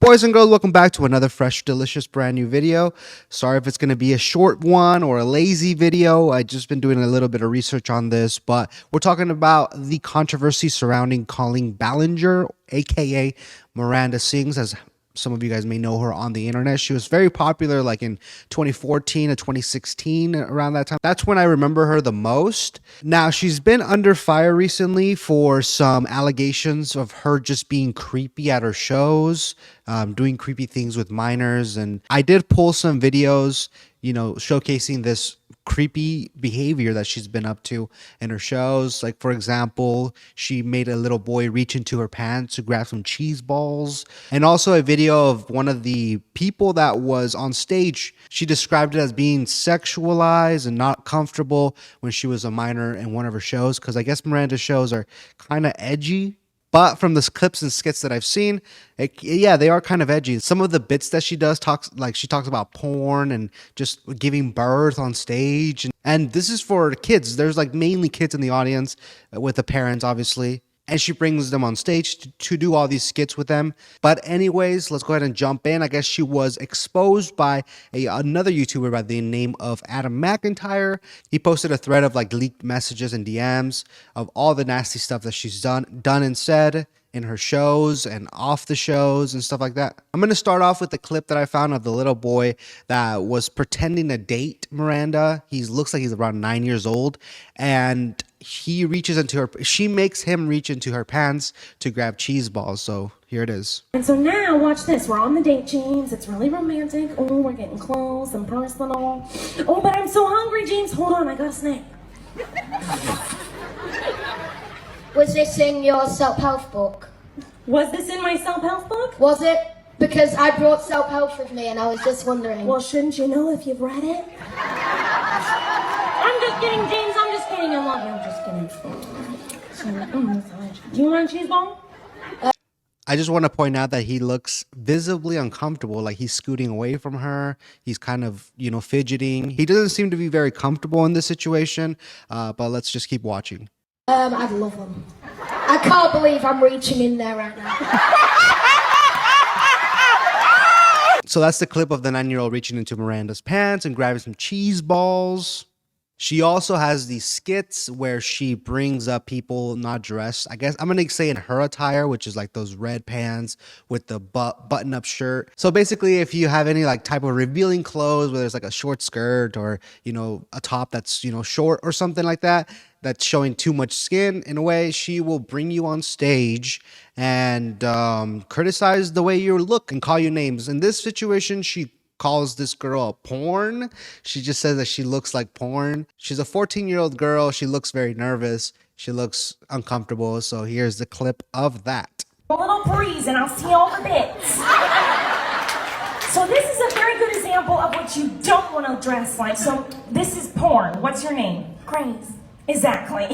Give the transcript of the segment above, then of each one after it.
Boys and girls, welcome back to another fresh, delicious, brand new video. Sorry if it's going to be a short one or a lazy video. I just been doing a little bit of research on this, but we're talking about the controversy surrounding Colleen Ballinger, aka Miranda Sings, as some of you guys may know her on the internet. She was very popular like in 2014 to 2016, around that time. That's when I remember her the most. Now, she's been under fire recently for some allegations of her just being creepy at her shows, doing creepy things with minors. And I did pull some videos, showcasing this creepy behavior that she's been up to in her shows. Like, for example, she made a little boy reach into her pants to grab some cheese balls. And also a video of one of the people that was on stage. She described it as being sexualized and not comfortable when she was a minor in one of her shows, because I guess Miranda's shows are kind of edgy. But from the clips and skits that I've seen, yeah, they are kind of edgy. Some of the bits that she does she talks about porn and just giving birth on stage. And this is for kids. There's like mainly kids in the audience with the parents, obviously. And she brings them on stage to do all these skits with them. But anyways, let's go ahead and jump in. I guess she was exposed by another YouTuber by the name of Adam McIntyre. He posted a thread of like leaked messages and DMs of all the nasty stuff that she's done and said in her shows and off the shows and stuff like that. I'm going to start off with the clip that I found of the little boy that was pretending to date Miranda. He looks like he's around 9 years old, and she makes him reach into her pants to grab cheese balls. So here it is. And so now, watch this. We're on the date, James. It's really romantic. Oh, we're getting close and personal. Oh, but I'm so hungry, James. Hold on, I got a snack. Was this in your self-help book? Was this in my self-help book? Was it? Because I brought self-help with me and I was just wondering. Well, shouldn't you know if you've read it? I'm just kidding, James. I'm just kidding. I love you. I'm just kidding. Do you want a cheese ball? I just want to point out that he looks visibly uncomfortable, like he's scooting away from her. He's kind of, fidgeting. He doesn't seem to be very comfortable in this situation, but let's just keep watching. I'd love them. I can't believe I'm reaching in there right now. So that's the clip of the 9-year-old reaching into Miranda's pants and grabbing some cheese balls. She also has these skits where she brings up people not dressed. I guess I'm going to say in her attire, which is like those red pants with the button-up shirt. So basically, if you have any like type of revealing clothes, whether it's like a short skirt or, a top that's, short or something like that, that's showing too much skin in a way, she will bring you on stage and criticize the way you look and call you names. In this situation, she calls this girl a porn. She just says that she looks like porn. She's a 14-year-old girl. She looks very nervous. She looks uncomfortable. So here's the clip of that. A little breeze and I'll see all the bits. So this is a very good example of what you don't want to dress like. So this is porn. What's your name? Grace. Exactly.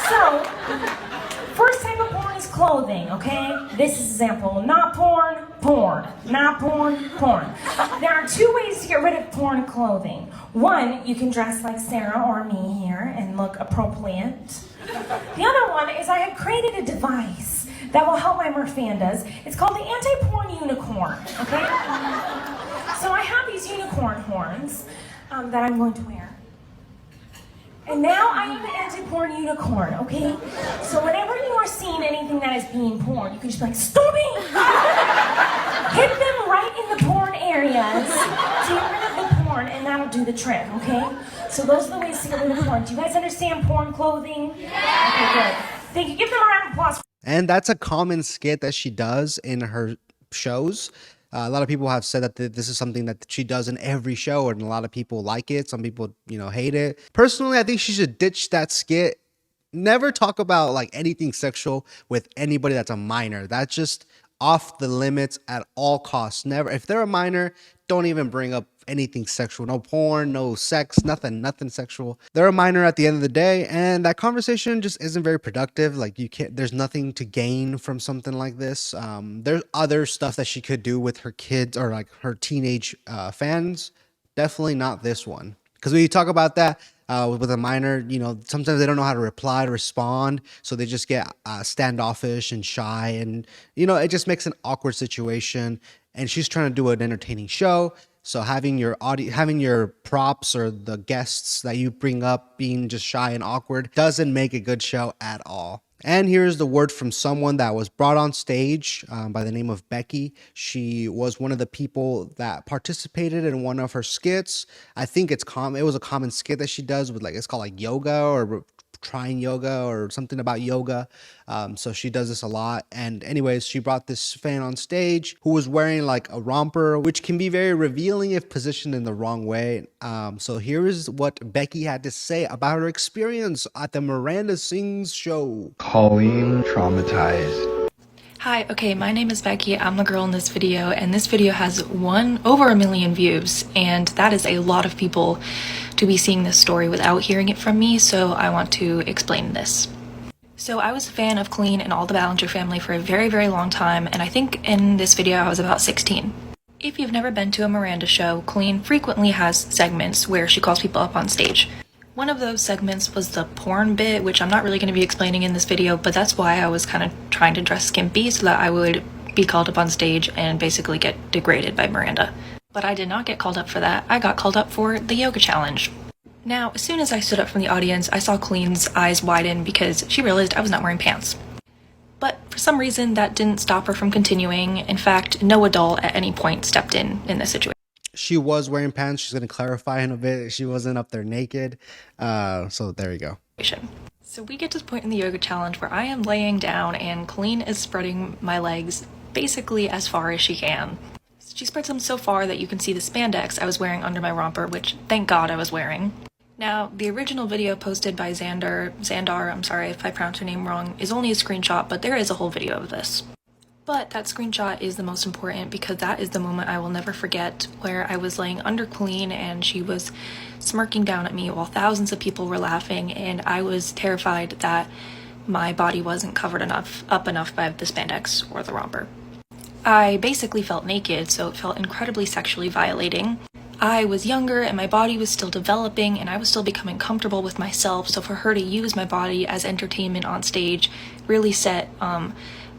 So, first type of porn is clothing, okay? This is example. Not porn, porn. Not porn, porn. There are two ways to get rid of porn clothing. One, you can dress like Sarah or me here and look appropriate. The other one is I have created a device that will help my Mirfandas. It's called the anti-porn unicorn, okay? So I have these unicorn horns that I'm going to wear. And now I am the anti-porn unicorn, okay? So whenever you are seeing anything that is being porn, you can just be like, stop it! Hit them right in the porn areas to get rid of the porn, and that'll do the trick, okay? So those are the ways to get rid of porn. Do you guys understand porn clothing? Yeah! Okay, good. Thank you. Give them a round of applause. And that's a common skit that she does in her shows. A lot of people have said that this is something that she does in every show, and a lot of people like it. Some people, hate it. Personally, I think she should ditch that skit. Never talk about like anything sexual with anybody that's a minor. That's just off the limits at all costs. Never. If they're a minor, don't even bring up anything sexual. No porn, no sex, nothing sexual. They're a minor at the end of the day, and that conversation just isn't very productive. Like, there's nothing to gain from something like this. There's other stuff that she could do with her kids or like her teenage fans. Definitely not this one. Because when you talk about that, with a minor, sometimes they don't know how to reply to respond, so they just get standoffish and shy, and it just makes an awkward situation. And she's trying to do an entertaining show, so having your props or the guests that you bring up being just shy and awkward doesn't make a good show at all. And here's the word from someone that was brought on stage by the name of Becky. She was one of the people that participated in one of her skits. I think it was a common skit that she does with it's called like yoga or trying yoga or something about yoga. So she does this a lot. And anyways, she brought this fan on stage who was wearing like a romper, which can be very revealing if positioned in the wrong way. So here is what Becky had to say about her experience at the Miranda Sings show. Colleen traumatized. Hi, okay, my name is Becky. I'm the girl in this video, and this video has over 1 million views, and that is a lot of people to be seeing this story without hearing it from me, so I want to explain this. So I was a fan of Colleen and all the Ballinger family for a very, very long time, and I think in this video I was about 16. If you've never been to a Miranda show, Colleen frequently has segments where she calls people up on stage. One of those segments was the porn bit, which I'm not really going to be explaining in this video, but that's why I was kind of trying to dress skimpy so that I would be called up on stage and basically get degraded by Miranda. But I did not get called up for that. I got called up for the yoga challenge. Now, as soon as I stood up from the audience, I saw Colleen's eyes widen because she realized I was not wearing pants. But for some reason, that didn't stop her from continuing. In fact, no adult at any point stepped in this situation. She was wearing pants. She's going to clarify in a bit. She wasn't up there naked. So there you go. So we get to the point in the yoga challenge where I am laying down and Colleen is spreading my legs basically as far as she can. She spreads them so far that you can see the spandex I was wearing under my romper, which thank God I was wearing. Now, the original video posted by Xandar, I'm sorry if I pronounced her name wrong, is only a screenshot, but there is a whole video of this. But that screenshot is the most important because that is the moment I will never forget, where I was laying under Colleen and she was smirking down at me while thousands of people were laughing, and I was terrified that my body wasn't covered up enough by the spandex or the romper. I basically felt naked, so it felt incredibly sexually violating. I was younger and my body was still developing and I was still becoming comfortable with myself, so for her to use my body as entertainment on stage really set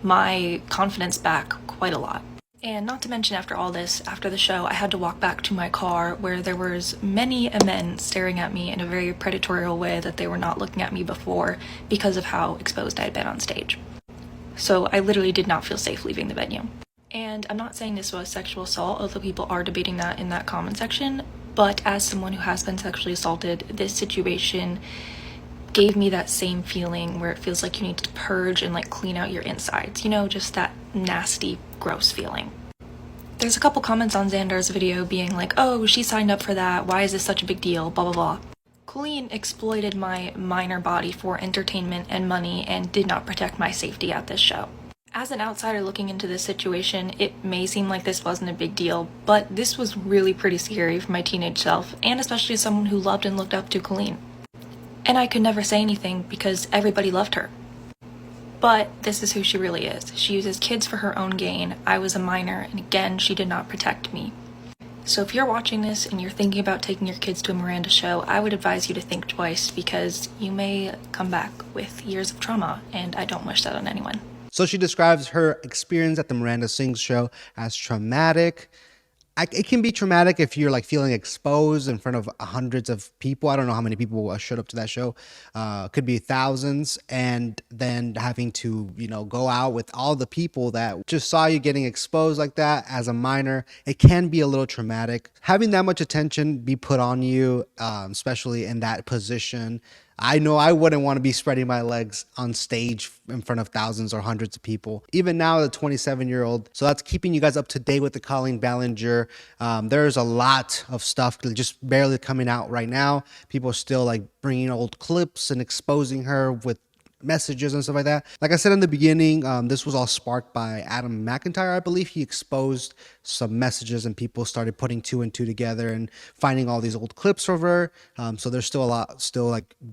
my confidence back quite a lot. And not to mention, after all this, after the show, I had to walk back to my car where there was many men staring at me in a very predatorial way that they were not looking at me before because of how exposed I had been on stage. So I literally did not feel safe leaving the venue. And I'm not saying this was sexual assault, although people are debating that in that comment section, but as someone who has been sexually assaulted, this situation gave me that same feeling where it feels like you need to purge and clean out your insides, just that nasty, gross feeling. There's a couple comments on Xandar's video being like, oh, she signed up for that, why is this such a big deal, blah blah blah. Colleen exploited my minor body for entertainment and money and did not protect my safety at this show. As an outsider looking into this situation, it may seem like this wasn't a big deal, but this was really pretty scary for my teenage self, and especially as someone who loved and looked up to Colleen. And I could never say anything because everybody loved her. But this is who she really is. She uses kids for her own gain. I was a minor, and again, she did not protect me. So if you're watching this and you're thinking about taking your kids to a Miranda show, I would advise you to think twice because you may come back with years of trauma, and I don't wish that on anyone. So she describes her experience at the Miranda Sings show as traumatic. It can be traumatic if you're feeling exposed in front of hundreds of people. I don't know how many people showed up to that show. Could be thousands. And then having to, go out with all the people that just saw you getting exposed like that as a minor. It can be a little traumatic. Having that much attention be put on you, especially in that position. I know I wouldn't want to be spreading my legs on stage in front of thousands or hundreds of people. Even now, the 27-year-old. So that's keeping you guys up to date with the Colleen Ballinger. There's a lot of stuff just barely coming out right now. People are still bringing old clips and exposing her with messages and stuff like that. Like I said in the beginning, this was all sparked by Adam McIntyre. I believe he exposed some messages and people started putting two and two together and finding all these old clips of her. So there's still a lot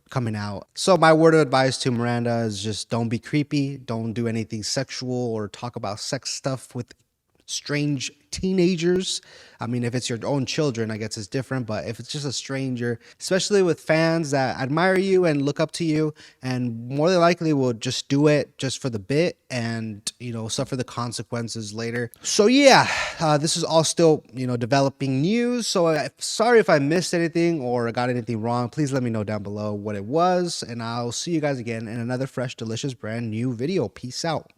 coming out. So my word of advice to Miranda is just don't be creepy. Don't do anything sexual or talk about sex stuff with strange teenagers. I mean, if it's your own children, I guess it's different, but if it's just a stranger, especially with fans that admire you and look up to you, and more than likely will just do it just for the bit and, you know, suffer the consequences later. So yeah, this is all still, you know, developing news. So sorry if I missed anything or got anything wrong. Please let me know down below what it was, and I'll see you guys again in another fresh, delicious, brand new video. Peace out.